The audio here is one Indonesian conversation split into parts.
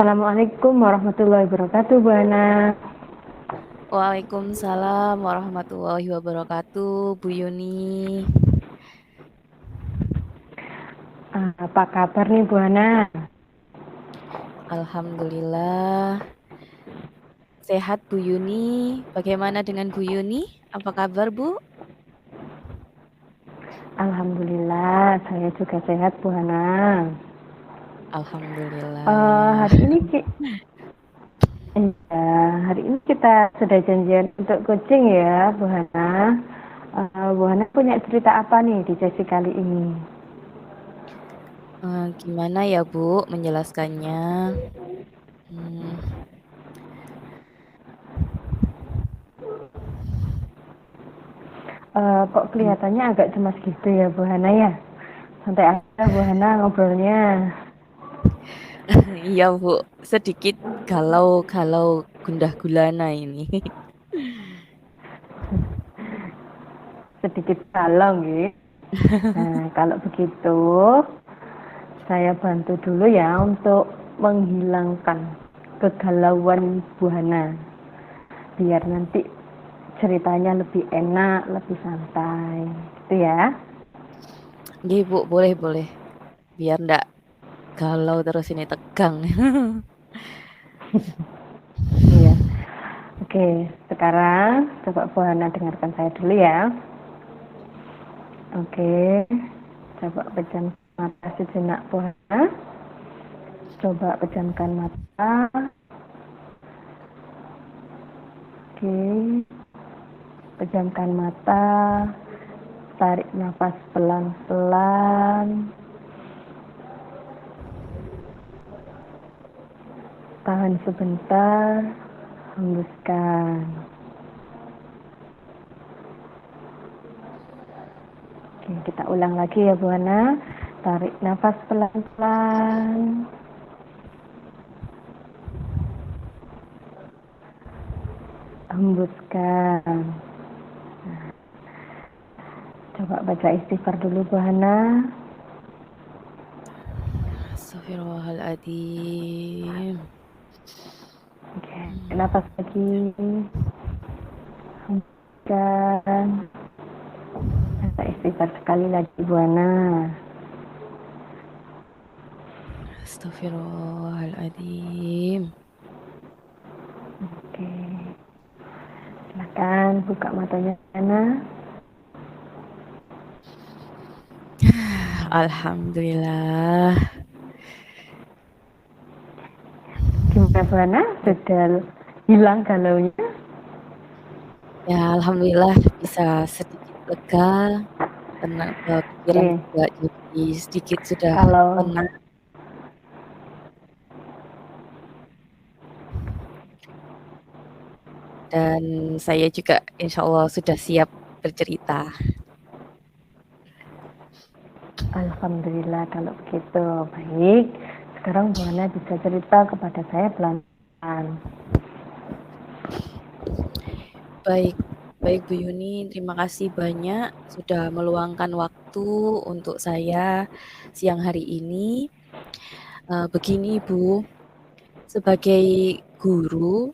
Assalamualaikum warahmatullahi wabarakatuh, Bu Hana. Waalaikumsalam warahmatullahi wabarakatuh, Bu Yuni. Apa kabar nih, Bu Hana? Alhamdulillah sehat, Bu Yuni. Bagaimana dengan Bu Yuni? Apa kabar, Bu? Alhamdulillah, saya juga sehat, Bu Hana. Alhamdulillah. Hari ini hari ini kita sudah janjian untuk coaching ya, Bu Hana. Bu Hana punya cerita apa nih di sesi kali ini? Gimana ya, Bu, menjelaskannya? Hmm, Kok kelihatannya agak cemas gitu ya, Bu Hana ya? Santai aja, Bu Hana ngobrolnya. Iya, Bu, sedikit galau-galau gundah gulana ini. Sedikit galau gitu. Nah, kalau begitu saya bantu dulu ya untuk menghilangkan kegalauan Bu Hana biar nanti ceritanya lebih enak, lebih santai gitu ya. Nggih, Bu, boleh. Biar ndak galau terus ini tegang. Iya. Oke, sekarang coba Bu Hana dengarkan saya dulu ya. Oke, coba pejam mata sejenak Bu Hana. Coba pejamkan mata. Oke, pejamkan mata. Tarik nafas pelan-pelan. Tahan sebentar, hembuskan. Oke, kita ulang lagi ya Bu Hana. Tarik nafas pelan-pelan. Hembuskan. Nah, coba baca istighfar dulu Bu Hana. Astagfirullahaladzim. Oke, nafas lagi. Hembuskan. Baca istighfar sekali lagi Bu Hana. Astagfirullahaladzim. Oke, silakan buka matanya Bu Hana. Alhamdulillah. Gimana Bu Hana? Sudah hilang galaunya? Ya, alhamdulillah bisa sedikit lega, tenang, pikiran Oke, juga jadi sedikit sudah kalau tenang. Dan saya juga insya Allah sudah siap bercerita. alhamdulillah kalau begitu. Baik, sekarang Bu Hana bisa cerita kepada saya pelan-pelan. Baik, baik Bu Yuni, terima kasih banyak sudah meluangkan waktu untuk saya siang hari ini. Begini Bu, sebagai guru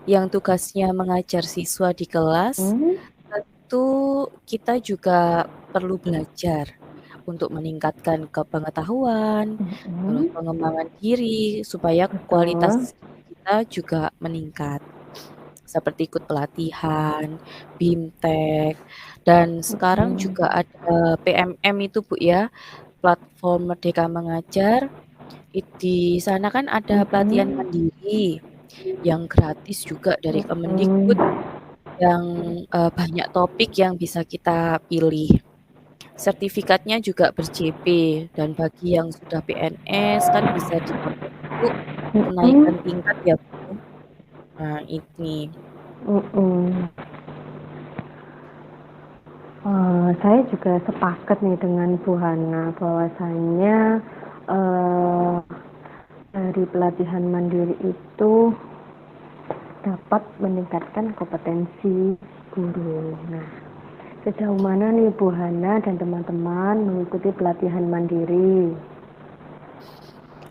yang tugasnya mengajar siswa di kelas, Hmm? tentu kita juga perlu belajar untuk meningkatkan kepengetahuan, terus Hmm? pengembangan diri supaya Betul. kualitas kita juga meningkat. Seperti ikut pelatihan, BIMTEK, dan sekarang Hmm. juga ada PMM itu Bu ya, platform Merdeka Mengajar. Di sana kan ada pelatihan Hmm. mandiri yang gratis juga dari Hmm. Kemendikbud yang banyak topik yang bisa kita pilih. Sertifikatnya juga ber-JP dan bagi yang sudah PNS kan bisa dipakai untuk Hmm. kenaikan tingkat ya Bu. Nah ini. Hmm. Saya juga sepakat nih dengan Bu Hana bahwasanya uh, dari pelatihan mandiri itu dapat meningkatkan kompetensi guru. Nah, sejauh mana nih Bu Hana dan teman-teman mengikuti pelatihan mandiri?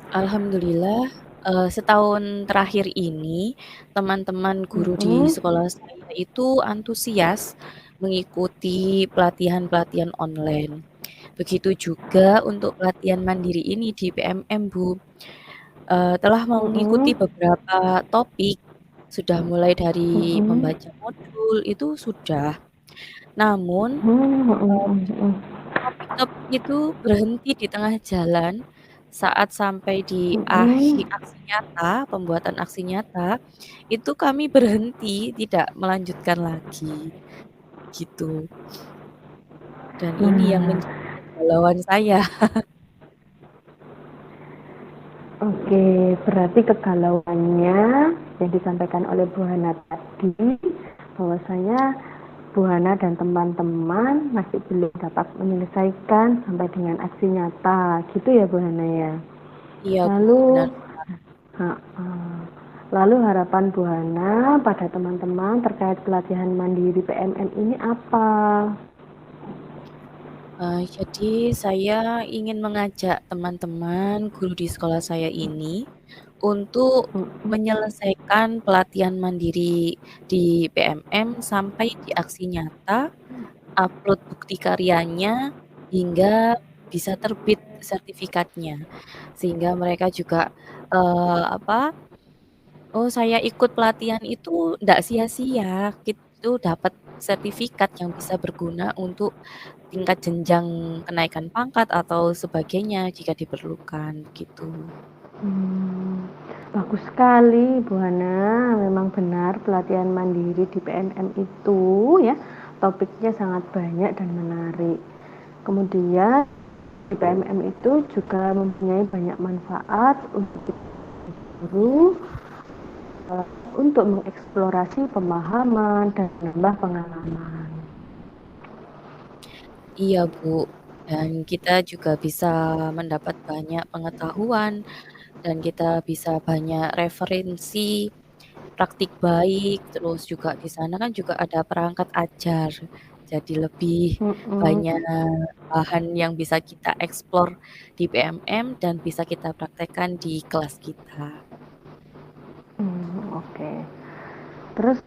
Alhamdulillah Setahun terakhir ini, teman-teman guru di Mm-mm. sekolah saya itu antusias mengikuti pelatihan-pelatihan online. Begitu juga untuk pelatihan mandiri ini di PMM, Bu. Telah mengikuti Mm-mm. beberapa topik, sudah mulai dari Mm-mm. membaca modul itu sudah. Namun, Mm-mm. Mm-mm. topik-topik itu berhenti di tengah jalan saat sampai di Mm-mm. aksi nyata, pembuatan aksi nyata, itu kami berhenti, tidak melanjutkan lagi, gitu. Dan ini yang Nah, menjadi kegalauan saya. oke, berarti kegalauannya yang disampaikan oleh Bu Hana tadi, bahwasanya Bu Hana dan teman-teman masih belum dapat menyelesaikan sampai dengan aksi nyata, gitu ya Bu Hana ya. Iya, Bu, benar. Lalu, lalu harapan Bu Hana pada teman-teman terkait pelatihan mandiri PMM ini apa? Jadi saya ingin mengajak teman-teman guru di sekolah saya ini untuk menyelesaikan pelatihan mandiri di PMM sampai di aksi nyata, upload bukti karyanya, hingga bisa terbit sertifikatnya. Sehingga mereka juga, apa, "Oh, saya ikut pelatihan itu ndak sia-sia," gitu, dapat sertifikat yang bisa berguna untuk tingkat jenjang kenaikan pangkat atau sebagainya jika diperlukan, begitu. Bagus sekali Bu Hana, memang benar pelatihan mandiri di PMM itu ya topiknya sangat banyak dan menarik. Kemudian di PMM itu juga mempunyai banyak manfaat untuk guru, untuk mengeksplorasi pemahaman dan menambah pengalaman. Iya, Bu, dan kita juga bisa mendapat banyak pengetahuan dan kita bisa banyak referensi praktik baik, terus juga di sana kan juga ada perangkat ajar. Jadi lebih Mm-mm. banyak bahan yang bisa kita eksplor di PMM dan bisa kita praktekkan di kelas kita. Oke. Terus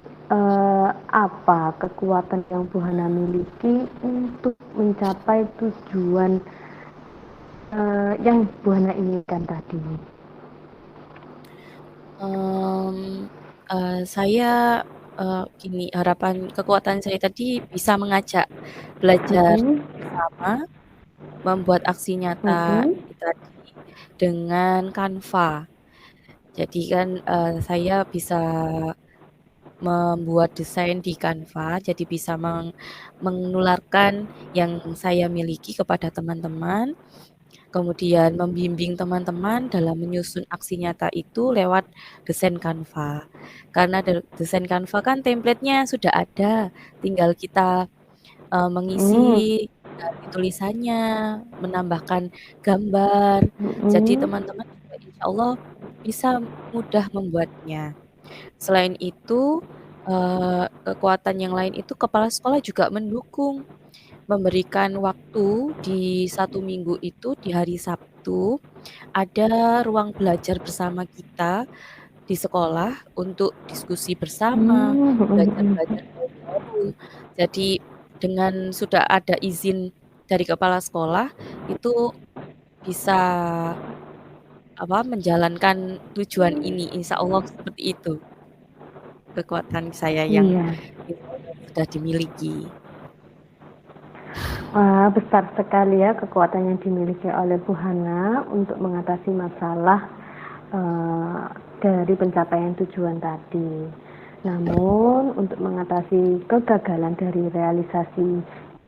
apa kekuatan yang Bu Hana miliki untuk mencapai tujuan yang Bu Hana inginkan tadi? Mmm, saya, gini, kekuatan saya tadi bisa mengajak belajar Mm-mm. bersama, membuat aksi nyata Mm-mm. tadi dengan Canva. Jadi kan, saya bisa membuat desain di Canva, jadi bisa menularkan yang saya miliki kepada teman-teman, kemudian membimbing teman-teman dalam menyusun aksi nyata itu lewat desain Canva. Karena desain Canva kan template-nya sudah ada, tinggal kita, mengisi Mm. dari tulisannya, menambahkan gambar. Jadi Mm-mm. teman-teman juga insyaallah bisa mudah membuatnya. Selain itu, kekuatan yang lain itu kepala sekolah juga mendukung, memberikan waktu di 1 minggu itu di hari Sabtu, ada ruang belajar bersama kita di sekolah untuk diskusi bersama, belajar-belajar hal baru. Jadi dengan sudah ada izin dari kepala sekolah, itu bisa, menjalankan tujuan ini, insya Allah seperti itu kekuatan saya yang Iya. insyaallah sudah dimiliki. Wah, besar sekali ya kekuatan yang dimiliki oleh Bu Hana untuk mengatasi masalah eh, dari pencapaian tujuan tadi. Namun, untuk mengatasi kegagalan dari realisasi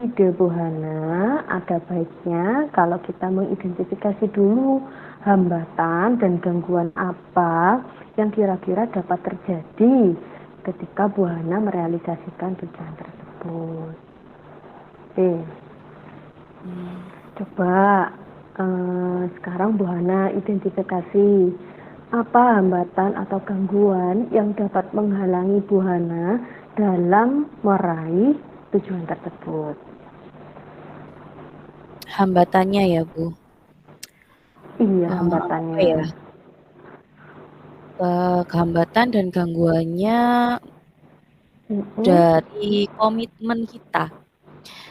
ide Bu Hana, ada baiknya kalau kita mengidentifikasi dulu hambatan dan gangguan apa yang kira-kira dapat terjadi ketika Bu Hana merealisasikan tujuan tersebut. Oke. Coba sekarang Bu Hana identifikasi apa hambatan atau gangguan yang dapat menghalangi Bu Hana dalam meraih tujuan tersebut. Hambatannya ya, Bu? Iya, Apa hambatannya. ya? Hambatan dan gangguannya Mm-mm. dari komitmen kita.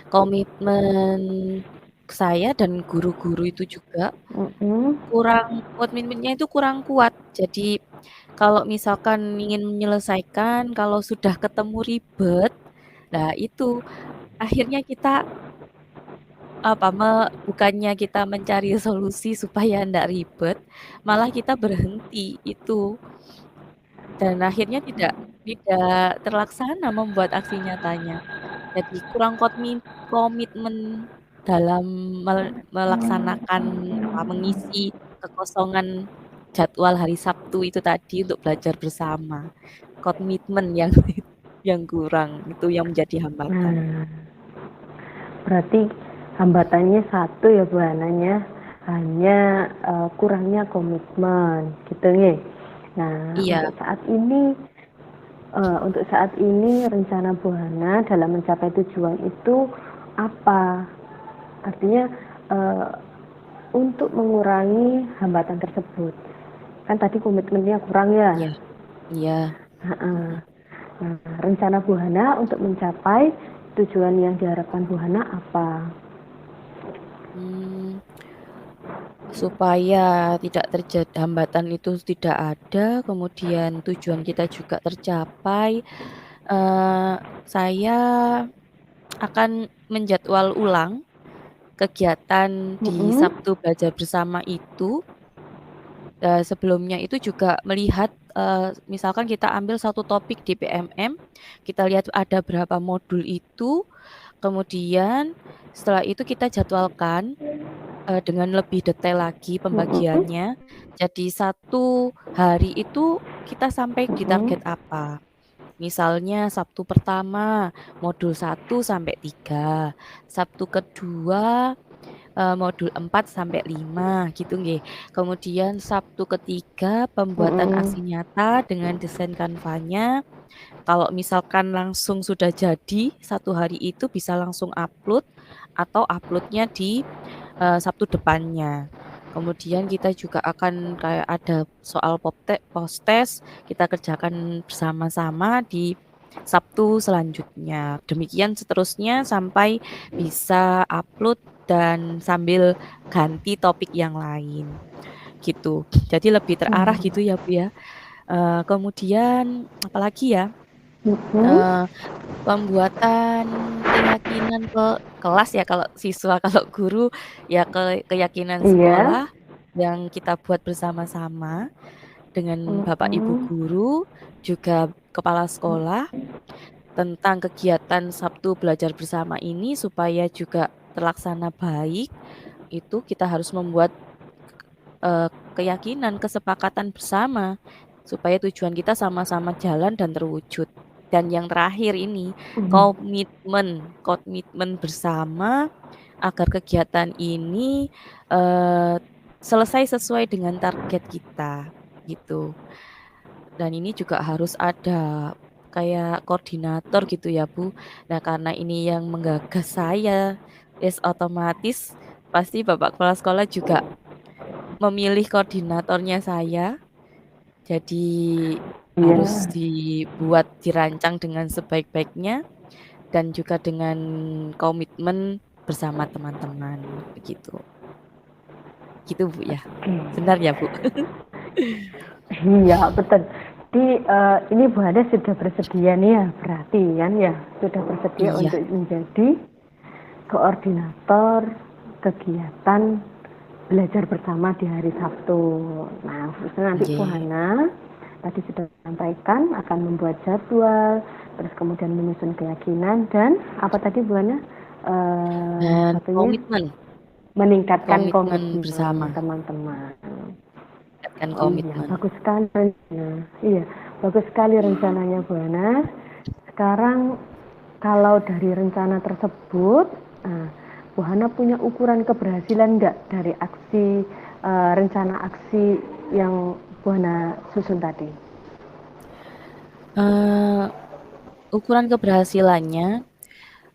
Komitmen saya dan guru-guru itu juga Mm-mm. komitmennya itu kurang kuat. Jadi kalau misalkan ingin menyelesaikan, kalau sudah ketemu ribet, nah itu akhirnya kita bukannya kita mencari solusi supaya ndak ribet, malah kita berhenti itu. Dan akhirnya tidak terlaksana membuat aksi nyatanya. Jadi kurang komitmen dalam melaksanakan mengisi kekosongan jadwal hari Sabtu itu tadi untuk belajar bersama. Komitmen yang yang kurang itu yang menjadi hambatan. Nah, berarti hambatannya satu ya Bu Hananya, hanya kurangnya komitmen gitu nih. Nah, Iya, untuk saat ini rencana Bu Hana dalam mencapai tujuan itu apa? Artinya uh, untuk mengurangi hambatan tersebut. Kan tadi komitmennya kurang ya. iya, iya. Nah, rencana Bu Hana untuk mencapai tujuan yang diharapkan Bu Hana apa? Supaya tidak terjadi hambatan itu tidak ada, kemudian tujuan kita juga tercapai. Saya akan menjadwal ulang kegiatan di Mm-mm. Sabtu belajar bersama itu. Sebelumnya itu juga melihat, misalkan kita ambil satu topik di PMM, kita lihat ada berapa modul itu, kemudian setelah itu kita jadwalkan dengan lebih detail lagi Mm-mm. pembagiannya. Jadi satu hari itu kita sampai di Mm-mm. target apa. Misalnya Sabtu pertama modul 1 sampai 3, Sabtu kedua modul 4 sampai 5 gitu nggih. Kemudian Sabtu ketiga pembuatan Mm-mm. aksi nyata dengan desain kanvanya. Kalau misalkan langsung sudah jadi satu hari itu bisa langsung upload atau uploadnya di Sabtu depannya. Kemudian kita juga akan kayak ada soal post test kita kerjakan bersama-sama di Sabtu selanjutnya. Demikian seterusnya sampai bisa upload dan sambil ganti topik yang lain gitu. Jadi lebih terarah gitu ya Bu ya. Kemudian apalagi ya? Mm-mm. Eee, Pembuatan keyakinan ke kelas ya kalau siswa, kalau guru ya keyakinan Iya. sekolah yang kita buat bersama-sama dengan Bapak Ibu Mm-mm. guru, juga kepala sekolah tentang kegiatan Sabtu belajar bersama ini supaya juga terlaksana baik, itu kita harus membuat, keyakinan, kesepakatan bersama supaya tujuan kita sama-sama jalan dan terwujud. Dan yang terakhir ini, Mm. komitmen bersama agar kegiatan ini, selesai sesuai dengan target kita, gitu. Dan ini juga harus ada kayak koordinator gitu ya, Bu. Nah, karena ini yang menggagas saya, otomatis pasti Bapak kepala sekolah juga memilih koordinatornya saya. Jadi harus Iya. dirancang dengan sebaik-baiknya dan juga dengan komitmen bersama teman-teman, begitu. Gitu, Bu, ya? Oke. Benar ya, Bu? Iya, betul. Jadi ini Bu Hana sudah bersedia nih ya, berarti kan ya, sudah bersedia Iya, untuk menjadi koordinator kegiatan belajar bersama di hari Sabtu. Nah, khususnya nanti Bu nggih. Hana tadi sudah sampaikan akan membuat jadwal, terus kemudian menyusun keyakinan dan apa tadi Bu Hana? Dan Satunya meningkatkan komitmen bersama, komitmen teman-teman. tingkatkan Iya, komitmen. bagus sekali. Nah, iya, bagus sekali rencananya Bu Hana. Sekarang kalau dari rencana tersebut, nah, Bu Hana punya ukuran keberhasilan enggak dari rencana aksi yang Bu Hana susun tadi? Ukuran keberhasilannya,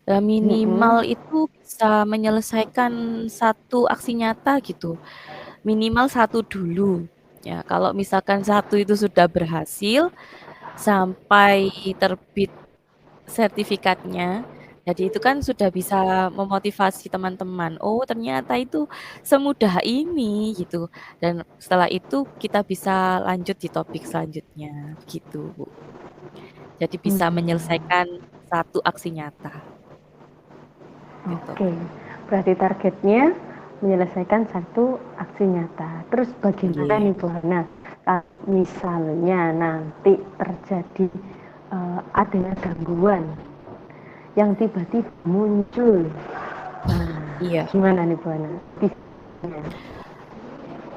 Mm-mm. minimal itu bisa menyelesaikan satu aksi nyata gitu, minimal satu dulu. Ya, kalau misalkan satu itu sudah berhasil sampai terbit sertifikatnya, jadi itu kan sudah bisa memotivasi teman-teman. Oh, ternyata itu semudah ini gitu. Dan setelah itu kita bisa lanjut di topik selanjutnya gitu, Bu. Jadi bisa Hmm, menyelesaikan satu aksi nyata gitu. oke. Berarti targetnya menyelesaikan satu aksi nyata. Terus bagaimana Iya. nih Bu Hana? Kalau misalnya nanti terjadi adanya gangguan yang tiba-tiba muncul. Nah, Iya. gimana nih Bu Hana?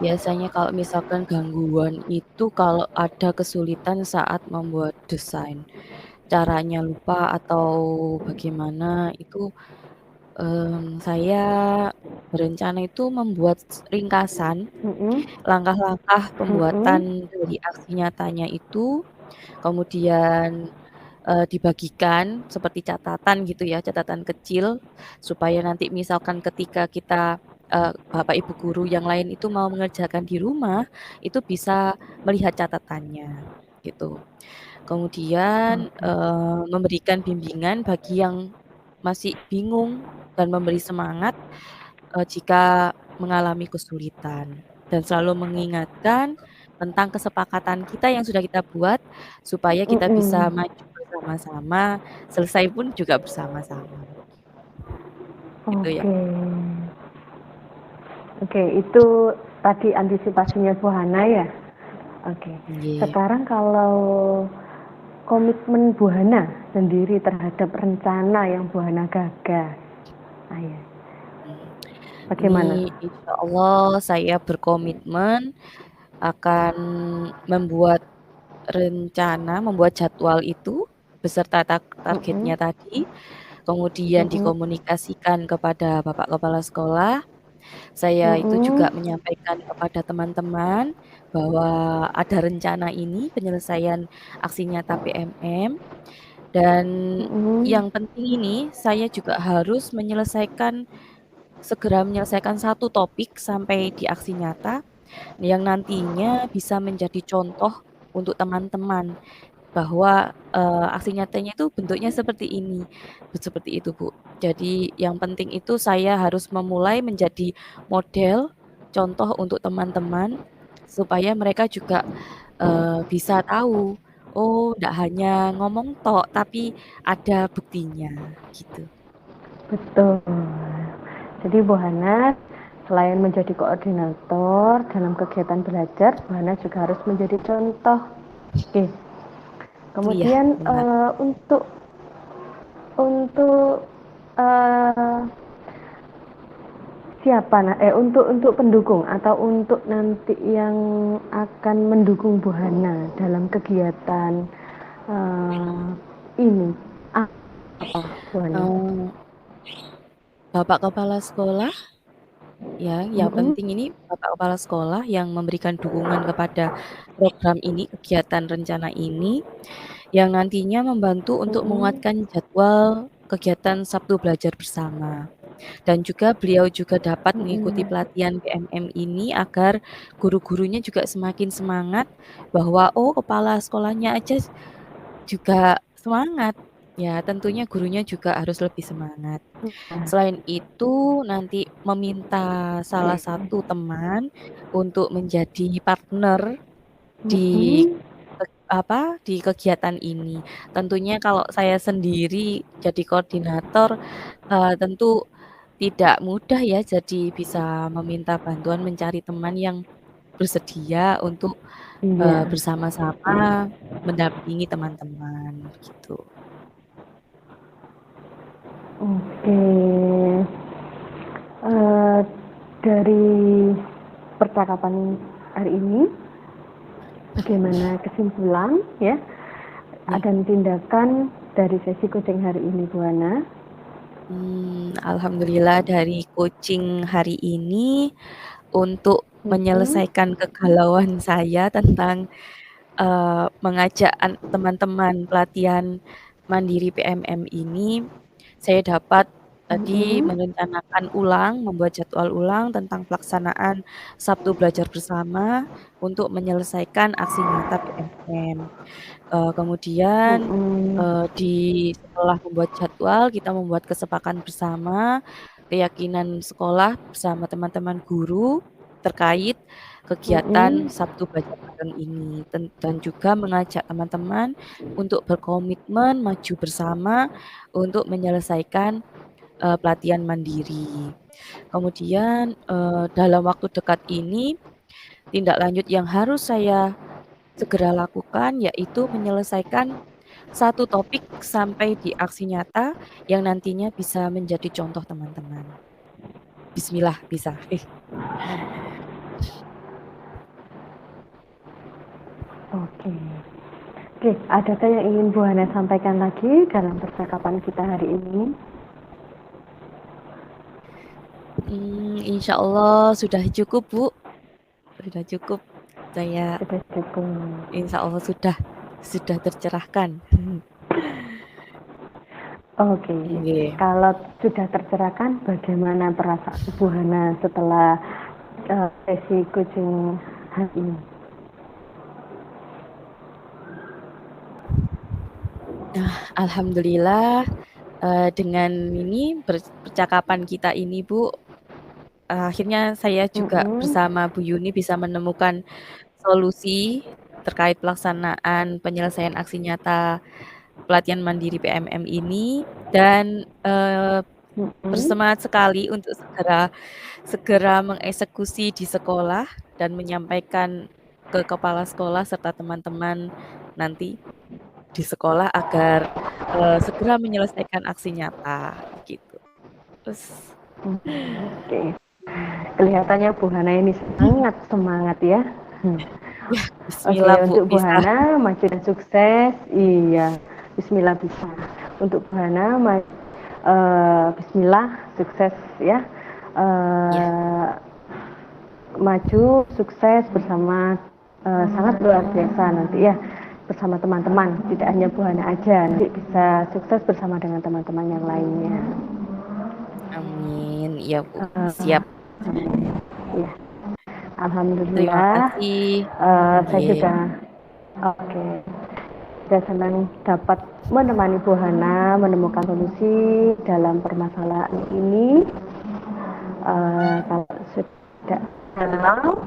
Biasanya kalau misalkan gangguan itu kalau ada kesulitan saat membuat desain. Caranya lupa atau bagaimana itu, saya berencana itu membuat ringkasan Mm-mm, langkah-langkah pembuatan mm-mm, dari aksi nyatanya itu, kemudian, dibagikan seperti catatan gitu ya, catatan kecil, supaya nanti misalkan ketika kita, bapak ibu guru yang lain itu mau mengerjakan di rumah, itu bisa melihat catatannya, gitu. Kemudian, oke. memberikan bimbingan bagi yang masih bingung dan memberi semangat, jika mengalami kesulitan. Dan selalu mengingatkan tentang kesepakatan kita yang sudah kita buat, supaya kita bisa Mm-mm. maju bersama-sama, selesai pun juga bersama-sama, gitu ya. Oke. Oke, itu tadi antisipasinya Bu Hana ya. Oke. Nggih. Sekarang kalau komitmen Bu Hana sendiri terhadap rencana yang Bu Hana gagas. Ah, ya. Mmm, ini Bagaimana? insyaallah saya berkomitmen akan membuat rencana, membuat jadwal itu beserta Mm-mm, targetnya tadi, kemudian mm-mm, dikomunikasikan kepada bapak kepala sekolah. Saya itu juga mm-mm, menyampaikan kepada teman-teman bahwa ada rencana ini penyelesaian aksi nyata PMM dan mm-mm. yang penting ini saya juga harus segera menyelesaikan satu topik sampai di aksi nyata yang nantinya bisa menjadi contoh untuk teman-teman. Bahwa, aksi nyatanya itu bentuknya seperti ini, seperti itu, Bu. Jadi yang penting itu saya harus memulai menjadi model, contoh untuk teman-teman, supaya mereka juga, bisa tahu, oh ndak hanya ngomong tok, tapi ada buktinya, gitu. Betul. Jadi Bu Hana selain menjadi koordinator dalam kegiatan belajar, Bu Hana juga harus menjadi contoh. Oke. Iya, Kemudian benar. untuk eh, siapa untuk pendukung atau untuk nanti yang akan mendukung Bu Hana dalam kegiatan eh, ini apa Bu Hana? Eee, Bapak kepala sekolah yang Mm-mm, penting ini Bapak kepala sekolah yang memberikan dukungan kepada program ini, kegiatan rencana ini, yang nantinya membantu untuk mm-mm, menguatkan jadwal kegiatan Sabtu Belajar Bersama. Dan juga beliau juga dapat mengikuti mm-mm. pelatihan PMM ini agar guru-gurunya juga semakin semangat bahwa, oh kepala sekolahnya aja juga semangat. Ya tentunya gurunya juga harus lebih semangat. Selain itu, nanti meminta salah satu teman untuk menjadi partner di Mm-mm. di kegiatan ini. Tentunya kalau saya sendiri jadi koordinator, tentu tidak mudah ya, jadi bisa meminta bantuan mencari teman yang bersedia untuk, Iya, bersama-sama mendampingi teman-teman, gitu. oke. Eh, dari percakapan hari ini, bagaimana kesimpulan ya Nih, dan tindakan dari sesi coaching hari ini Bu Hana? alhamdulillah dari coaching hari ini untuk Mm-mm, menyelesaikan kegalauan saya tentang, mengajak teman-teman pelatihan mandiri PMM ini, saya dapat tadi merencanakan ulang, membuat jadwal ulang tentang pelaksanaan Sabtu Belajar Bersama untuk menyelesaikan aksi nyata PNM. Kemudian, setelah membuat jadwal, kita membuat kesepakatan bersama, keyakinan sekolah bersama teman-teman guru terkait kegiatan Sabtu Belajar Bareng ini, dan juga mengajak teman-teman untuk berkomitmen maju bersama untuk menyelesaikan pelatihan mandiri. Kemudian, dalam waktu dekat ini, tindak lanjut yang harus saya segera lakukan yaitu menyelesaikan satu topik sampai di aksi nyata yang nantinya bisa menjadi contoh teman-teman. Bismillah bisa. Oke. Oke, adakah yang ingin Bu Hana sampaikan lagi dalam percakapan kita hari ini? Insya Allah sudah cukup, Bu. Sudah cukup. Saya Sudah cukup. insya Allah sudah tercerahkan. Oke, Nggih. kalau sudah tercerahkan, bagaimana perasaan Bu Hana setelah sesi coaching hari ini? Alhamdulillah dengan ini percakapan kita ini, Bu, akhirnya saya juga bersama Bu Yuni bisa menemukan solusi terkait pelaksanaan penyelesaian aksi nyata pelatihan mandiri PMM ini, dan bersemangat sekali untuk segera mengeksekusi di sekolah dan menyampaikan ke kepala sekolah serta teman-teman nanti di sekolah agar segera menyelesaikan aksi nyata gitu. Terus Oke. Kelihatannya Bu Hana ini sangat semangat ya. ya, Oke, bismillah Bu, untuk Bu bisa. Hana maju dan sukses. Iya, bismillah bisa. Untuk Bu Hana bismillah sukses ya. Ya. Maju sukses bersama sangat luar biasa nanti ya, bersama teman-teman, tidak hanya Bu Hana aja, nanti bisa sukses bersama dengan teman-teman yang lainnya. Amin, iya Bu, siap. Ya, Terima alhamdulillah. kasih. Saya Nggih. juga saya senang dapat menemani Bu Hana menemukan solusi dalam permasalahan ini. Kalau sudah kenal,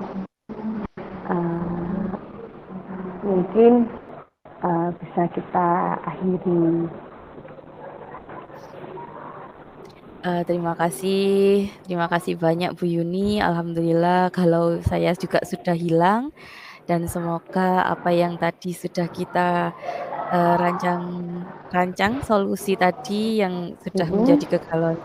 mungkin bisa kita akhiri. Terima kasih banyak Bu Yuni. Alhamdulillah kalau saya juga sudah hilang, dan semoga apa yang tadi sudah kita rancang solusi tadi yang sudah menjadi kegalauan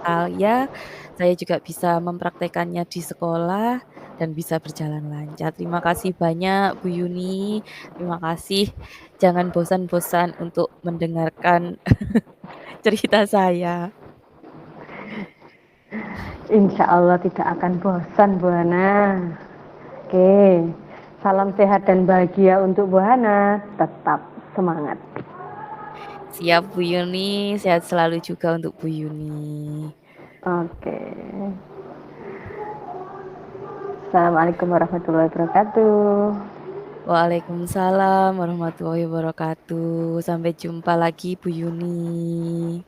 saya juga bisa mempraktekannya di sekolah dan bisa berjalan lancar. Terima kasih banyak Bu Yuni. Terima kasih. Jangan bosan-bosan untuk mendengarkan cerita saya. Insya Allah tidak akan bosan Bu Hana. Oke, salam sehat dan bahagia untuk Bu Hana. Tetap semangat. Siap Bu Yuni, sehat selalu juga untuk Bu Yuni. Oke. Assalamualaikum warahmatullahi wabarakatuh. Waalaikumsalam warahmatullahi wabarakatuh. Sampai jumpa lagi Bu Yuni.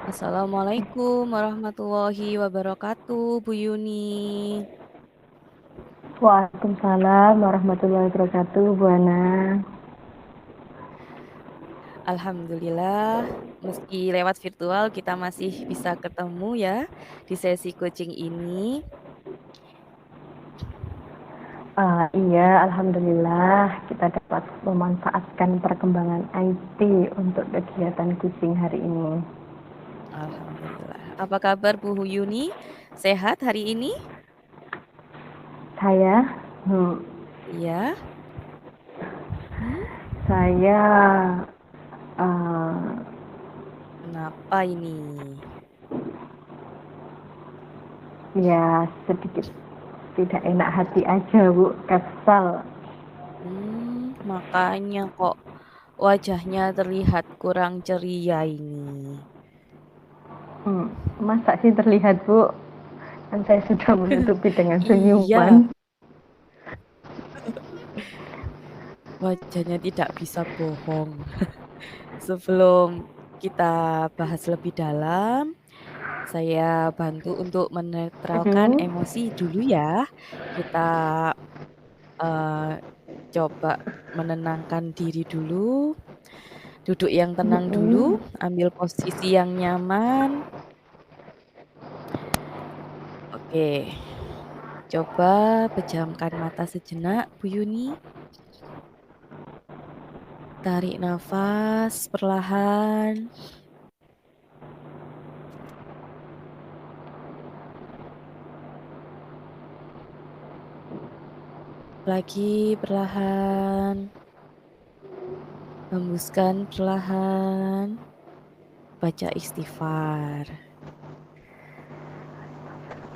Assalamualaikum warahmatullahi wabarakatuh, Bu Yuni. Waalaikumsalam warahmatullahi wabarakatuh, Bu Hana. Alhamdulillah, meski lewat virtual kita masih bisa ketemu ya di sesi coaching ini. Iya, alhamdulillah kita dapat memanfaatkan perkembangan IT untuk kegiatan coaching hari ini. Alhamdulillah. Apa kabar Bu Yuni? Sehat hari ini? Saya, Iya. saya Kenapa ini? ya sedikit tidak enak hati aja Bu, kesal. Makanya kok wajahnya terlihat kurang ceria ini. Masa sih terlihat, Bu? Kan saya sudah menutupi dengan Iya, senyuman. wajahnya tidak bisa bohong. Sebelum kita bahas lebih dalam, saya bantu untuk menetralkan Mm-mm. emosi dulu ya. Kita uh, coba menenangkan diri dulu. Duduk yang tenang dulu, Mm-mm. ambil posisi yang nyaman. Oke, coba pejamkan mata sejenak, Bu Yuni. Tarik nafas perlahan. Lagi perlahan. Hembuskan perlahan. Baca istighfar.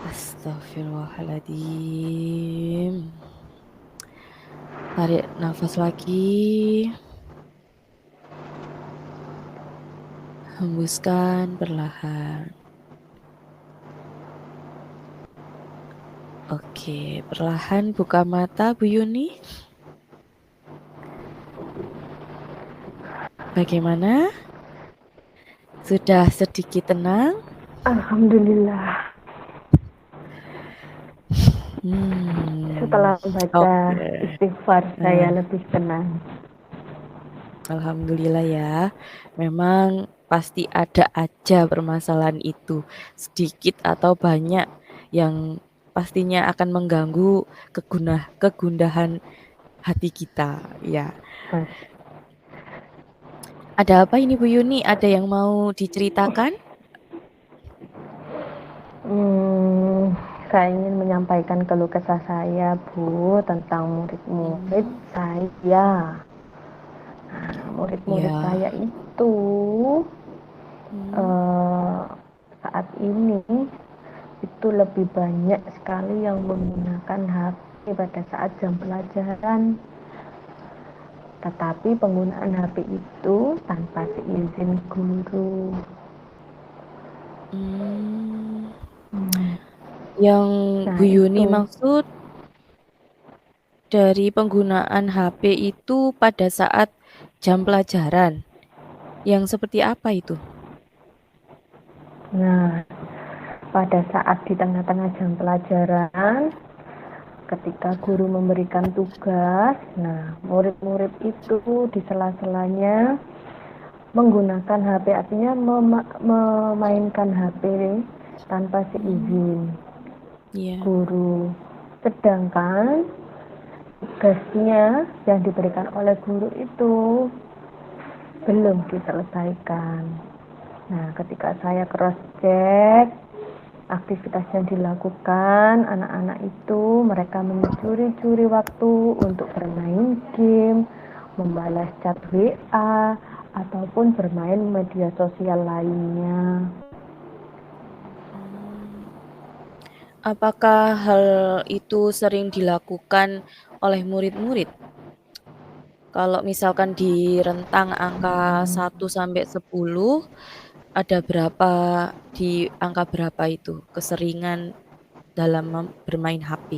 Astagfirullahaladzim. Tarik nafas lagi. Hembuskan perlahan. Oke, perlahan buka mata Bu Yuni. Bagaimana? Sudah sedikit tenang? Alhamdulillah. Setelah baca Oke. istighfar, saya Nah, lebih tenang. alhamdulillah ya. Memang pasti ada aja permasalahan itu, sedikit atau banyak yang pastinya akan mengganggu kegundahan hati kita, ya. Ada apa ini Bu Yuni? Ada yang mau diceritakan? Hmm, saya ingin menyampaikan keluh kesah saya, Bu, tentang murid-murid saya. Nah, murid-murid Ya. saya itu Hmm. eh, saat ini itu lebih banyak sekali yang menggunakan HP pada saat jam pelajaran. Tetapi penggunaan HP itu tanpa seizin guru. Hmm. Hmm. Yang Nah Bu Yuni itu, maksud dari penggunaan HP itu pada saat jam pelajaran. Yang seperti apa itu? nah pada saat di tengah-tengah jam pelajaran, ketika guru memberikan tugas, nah murid-murid itu di sela-selanya menggunakan HP, artinya memainkan HP tanpa seizin Iya. guru. Sedangkan tugasnya yang diberikan oleh guru itu belum diselesaikan. Nah, ketika saya cross check aktivitas yang dilakukan anak-anak itu, mereka mencuri-curi waktu untuk bermain game, membalas chat WA, ataupun bermain media sosial lainnya. Apakah hal itu sering dilakukan oleh murid-murid? Kalau misalkan di rentang angka 1 sampai 10, ada berapa di angka berapa itu keseringan dalam bermain HP?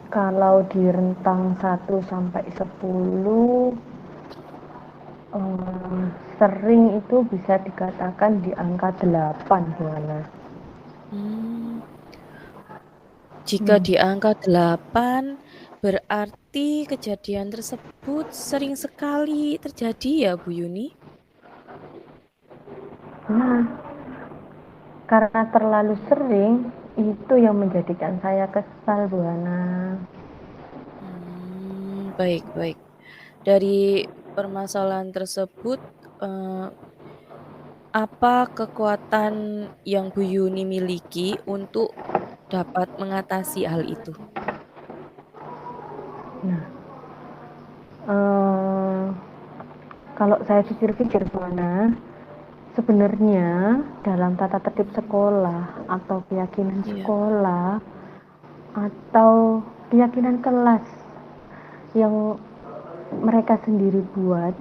Kalau di rentang 1 sampai 10, sering itu bisa dikatakan di angka 8, Buana. Jika di angka 8, berarti kejadian tersebut sering sekali terjadi ya Bu Yuni? Nah, karena terlalu sering, itu yang menjadikan saya kesal, Buana. Baik. Dari permasalahan tersebut, apa kekuatan yang Bu Yuni miliki untuk dapat mengatasi hal itu? Nah, eh, kalau saya pikir-pikir, Buana, sebenarnya dalam tata tertib sekolah atau keyakinan Iya. sekolah, atau keyakinan kelas yang mereka sendiri buat,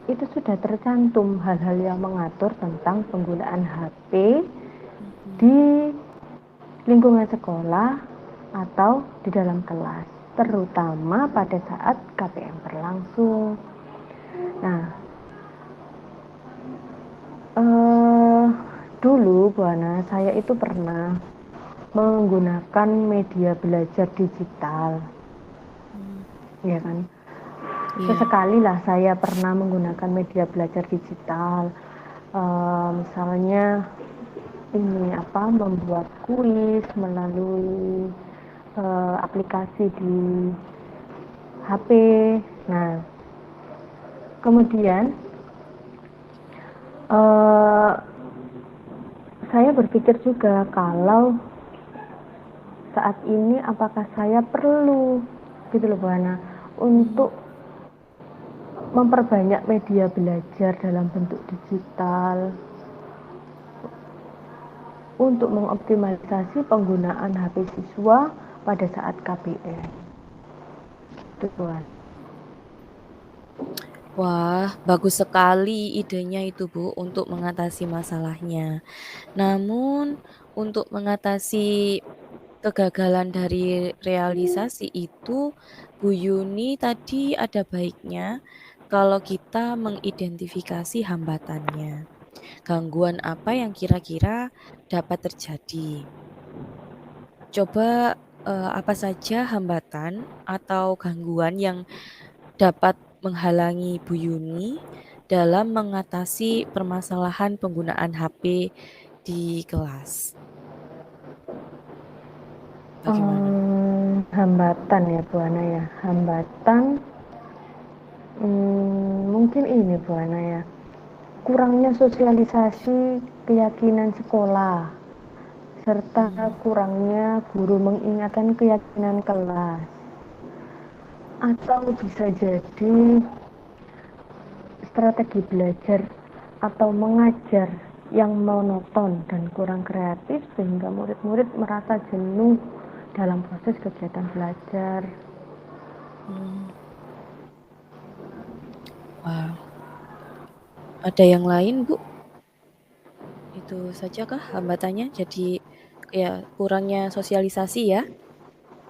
itu sudah tercantum hal-hal yang mengatur tentang penggunaan HP di lingkungan sekolah atau di dalam kelas, terutama pada saat KPM berlangsung. Nah, dulu Bu Ana, saya itu pernah menggunakan media belajar digital, ya kan? Iya. Sesekali lah saya pernah menggunakan media belajar digital, misalnya ini apa, membuat kuis melalui aplikasi di HP. Nah, kemudian eh, saya berpikir juga kalau saat ini apakah saya perlu gitu loh Bu Ana untuk memperbanyak media belajar dalam bentuk digital untuk mengoptimalisasi penggunaan HP siswa pada saat KPM. Itu Bu Ana. Wah, bagus sekali idenya itu Bu untuk mengatasi masalahnya. Namun untuk mengatasi kegagalan dari realisasi itu, Bu Yuni tadi ada baiknya kalau kita mengidentifikasi hambatannya. Gangguan apa yang kira-kira dapat terjadi? Coba apa saja hambatan atau gangguan yang dapat menghalangi Bu Yuni dalam mengatasi permasalahan penggunaan HP di kelas? Bagaimana? Hambatan ya Bu Ana ya, hambatan mungkin ini Bu Ana ya, kurangnya sosialisasi keyakinan sekolah serta kurangnya guru mengingatkan keyakinan kelas, atau bisa jadi strategi belajar atau mengajar yang monoton dan kurang kreatif sehingga murid-murid merasa jenuh dalam proses kegiatan belajar. Wah, ada yang lain Bu? Itu sajakah hambatannya? Jadi ya kurangnya sosialisasi ya,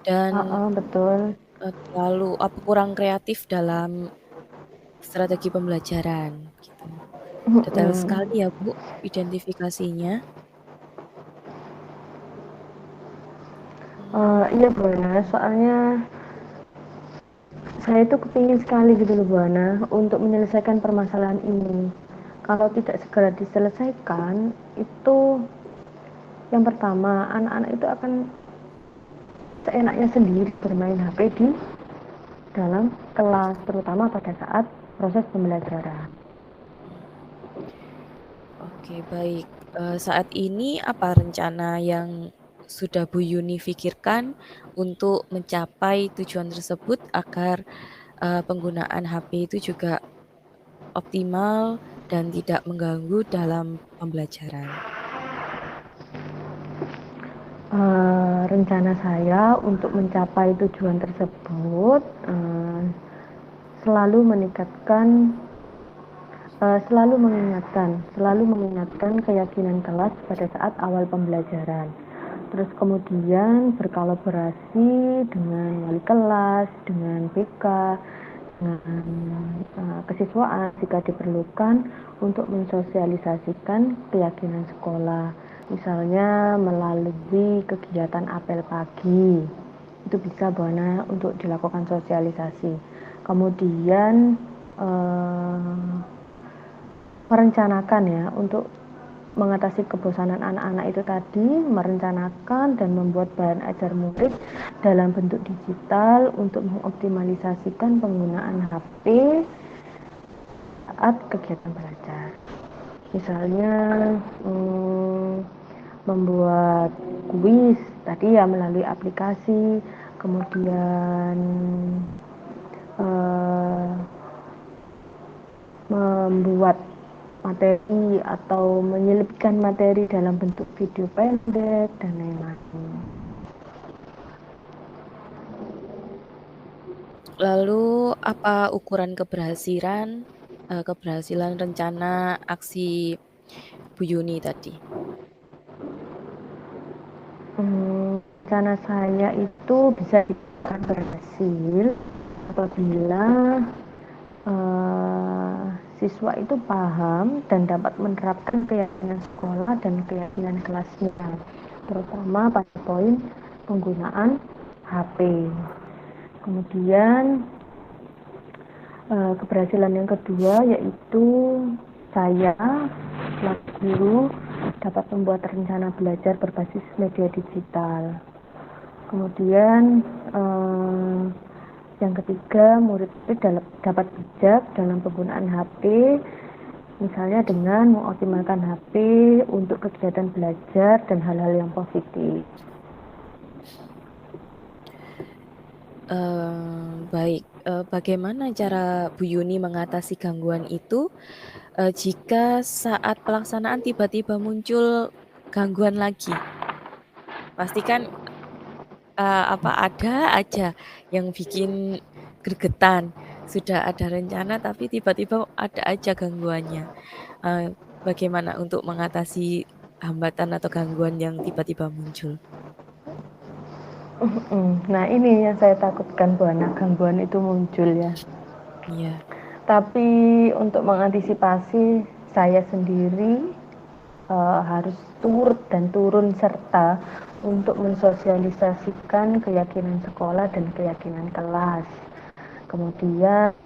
dan Betul. terlalu kurang kreatif dalam strategi pembelajaran gitu. Detail sekali ya Bu identifikasinya. Iya Bu Ana, soalnya saya itu kepingin sekali gitu loh Bu Ana untuk menyelesaikan permasalahan ini. Kalau tidak segera diselesaikan, itu yang pertama, anak-anak itu akan seenaknya sendiri bermain HP di dalam kelas, terutama pada saat proses pembelajaran. Oke, baik. Saat ini apa rencana yang sudah Bu Yuni pikirkan untuk mencapai tujuan tersebut agar penggunaan HP itu juga optimal dan tidak mengganggu dalam pembelajaran? Rencana saya untuk mencapai tujuan tersebut selalu meningkatkan selalu mengingatkan keyakinan kelas pada saat awal pembelajaran. Terus kemudian berkolaborasi dengan wali kelas, dengan BK, dengan kesiswaan jika diperlukan untuk mensosialisasikan keyakinan sekolah. Misalnya melalui kegiatan apel pagi, itu bisa Bu Ana untuk dilakukan sosialisasi. Kemudian merencanakan ya untuk mengatasi kebosanan anak-anak itu tadi, merencanakan dan membuat bahan ajar murid dalam bentuk digital untuk mengoptimalisasikan penggunaan HP saat kegiatan belajar. Misalnya membuat kuis tadi ya melalui aplikasi, kemudian membuat materi atau menyelipkan materi dalam bentuk video pendek dan lain-lain. Lalu apa ukuran keberhasilan rencana aksi Bu Yuni tadi? Rencana saya itu bisa dikatakan berhasil apabila siswa itu paham dan dapat menerapkan keyakinan sekolah dan keyakinan kelasnya, terutama pada poin penggunaan HP. Kemudian keberhasilan yang kedua yaitu saya selaku guru dapat membuat rencana belajar berbasis media digital. Kemudian yang ketiga, murid dapat bijak dalam penggunaan HP, misalnya dengan mengoptimalkan HP untuk kegiatan belajar dan hal-hal yang positif. Baik, bagaimana cara Bu Yuni mengatasi gangguan itu jika saat pelaksanaan tiba-tiba muncul gangguan lagi? Pastikan ada aja yang bikin gregetan. Sudah ada rencana tapi tiba-tiba ada aja gangguannya. Bagaimana untuk mengatasi hambatan atau gangguan yang tiba-tiba muncul? Nah, ini yang saya takutkan, Bu Ana, gangguan itu muncul ya. Iya. Tapi untuk mengantisipasi, saya sendiri harus turun serta untuk mensosialisasikan keyakinan sekolah dan keyakinan kelas. Kemudian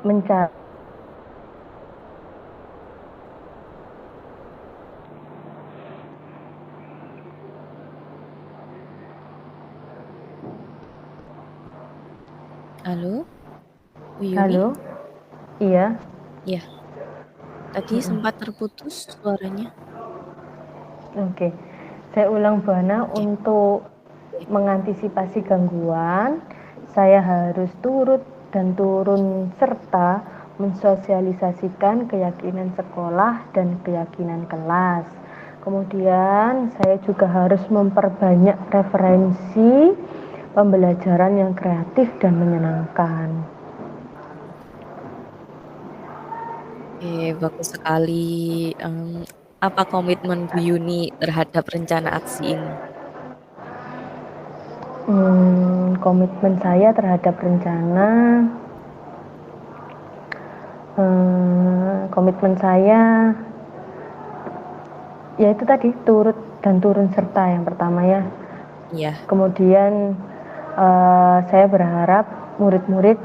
mencari Halo, Bu Yuni? Halo, iya. Iya. Tadi sempat terputus suaranya. Oke, saya ulang, Bu Ana. Oke. Untuk mengantisipasi gangguan, saya harus turun serta mensosialisasikan keyakinan sekolah dan keyakinan kelas. Kemudian saya juga harus memperbanyak referensi pembelajaran yang kreatif dan menyenangkan. Oke, bagus sekali. Apa komitmen Bu Yuni terhadap rencana aksi ini? Komitmen saya terhadap rencana, komitmen saya yaitu tadi turun serta yang pertama ya. Iya. Kemudian saya berharap murid-murid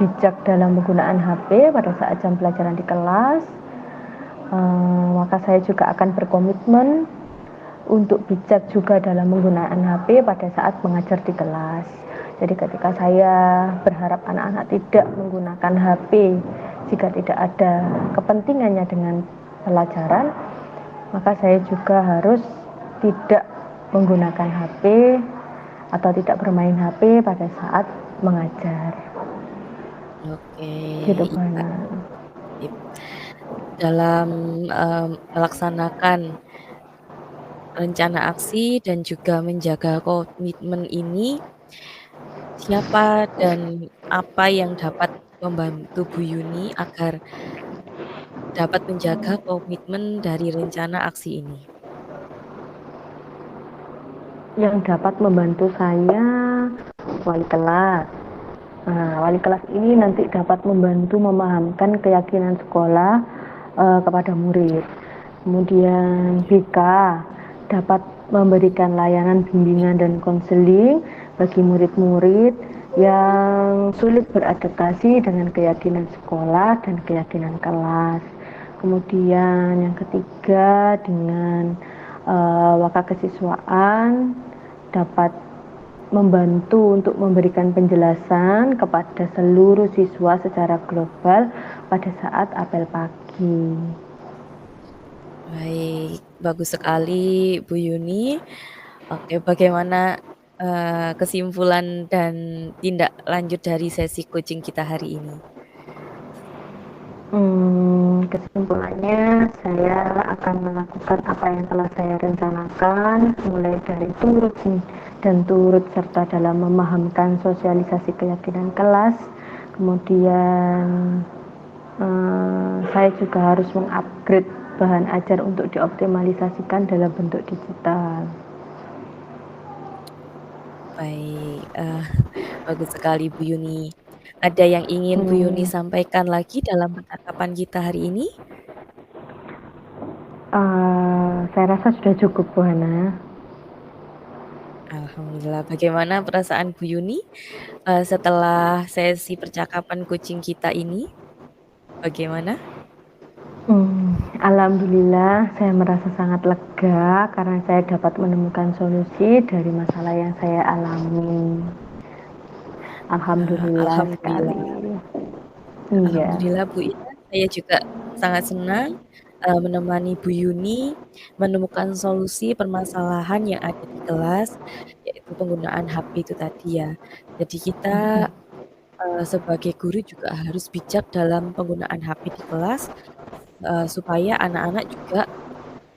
bijak dalam penggunaan HP pada saat jam pelajaran di kelas. Maka saya juga akan berkomitmen untuk bijak juga dalam menggunakan HP pada saat mengajar di kelas. Jadi ketika saya berharap anak-anak tidak menggunakan HP jika tidak ada kepentingannya dengan pelajaran, maka saya juga harus tidak menggunakan HP atau tidak bermain HP pada saat mengajar. Oke, Gitu, iya. Bang. Dalam melaksanakan rencana aksi dan juga menjaga komitmen ini, siapa dan apa yang dapat membantu Bu Yuni agar dapat menjaga komitmen dari rencana aksi ini? Yang dapat membantu saya wali kelas. Nah, wali kelas ini nanti dapat membantu memahamkan keyakinan sekolah kepada murid. Kemudian BK dapat memberikan layanan bimbingan dan konseling bagi murid-murid yang sulit beradaptasi dengan keyakinan sekolah dan keyakinan kelas. Kemudian yang ketiga, dengan wakakesiswaan dapat membantu untuk memberikan penjelasan kepada seluruh siswa secara global pada saat apel pagi. Baik, bagus sekali Bu Yuni. Oke, bagaimana kesimpulan dan tindak lanjut dari sesi coaching kita hari ini? Kesimpulannya, saya akan melakukan apa yang telah saya rencanakan, mulai dari turut serta dalam memahamkan sosialisasi keyakinan kelas. Kemudian saya juga harus mengupgrade bahan ajar untuk dioptimalisasikan dalam bentuk digital. Baik, bagus sekali Bu Yuni. Ada yang ingin Bu Yuni Hmm, sampaikan lagi dalam percakapan kita hari ini? saya rasa sudah cukup, Bu Hana. Alhamdulillah. Bagaimana perasaan Bu Yuni setelah sesi percakapan coaching kita ini? Bagaimana? Alhamdulillah, saya merasa sangat lega karena saya dapat menemukan solusi dari masalah yang saya alami. Alhamdulillah sekali. Alhamdulillah. Iya. Alhamdulillah Bu Ina, saya juga sangat senang menemani Bu Yuni menemukan solusi permasalahan yang ada di kelas, yaitu penggunaan HP itu tadi ya. Jadi kita sebagai guru juga harus bijak dalam penggunaan HP di kelas supaya anak-anak juga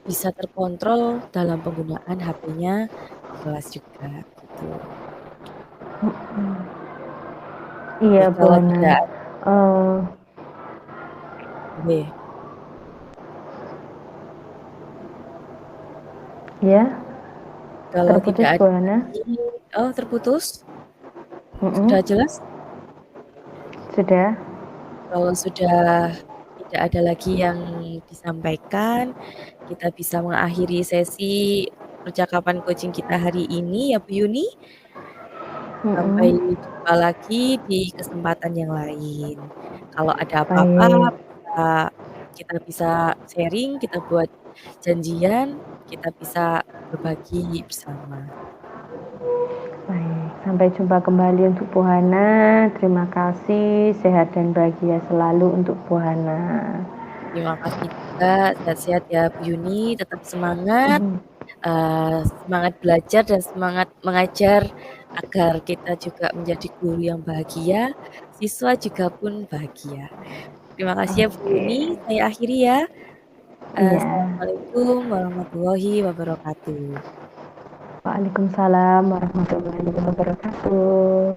bisa terkontrol dalam penggunaan HP-nya di kelas juga gitu. Iya, Jadi Bu kalau Hana. tidak Eh, boleh, ya, kalau terputus, tidak Bu ada Hana. lagi, oh terputus, Mm-mm. sudah jelas? Sudah. Kalau sudah tidak ada lagi yang disampaikan, kita bisa mengakhiri sesi percakapan coaching kita hari ini ya Bu Yuni. Sampai Mm-mm. jumpa lagi di kesempatan yang lain. Kalau ada apa-apa Baik, kita bisa sharing, kita buat janjian, kita bisa berbagi bersama. baik. Sampai jumpa kembali untuk Bu Hana. Terima kasih, sehat dan bahagia selalu untuk Bu Hana. Terima kasih juga, sehat-sehat ya Bu Yuni, tetap semangat, semangat belajar dan semangat mengajar agar kita juga menjadi guru yang bahagia, siswa juga pun bahagia. Terima kasih ya Bu Yuni, Oke. saya akhiri ya. Iya. Assalamualaikum warahmatullahi wabarakatuh. Waalaikumsalam warahmatullahi wabarakatuh.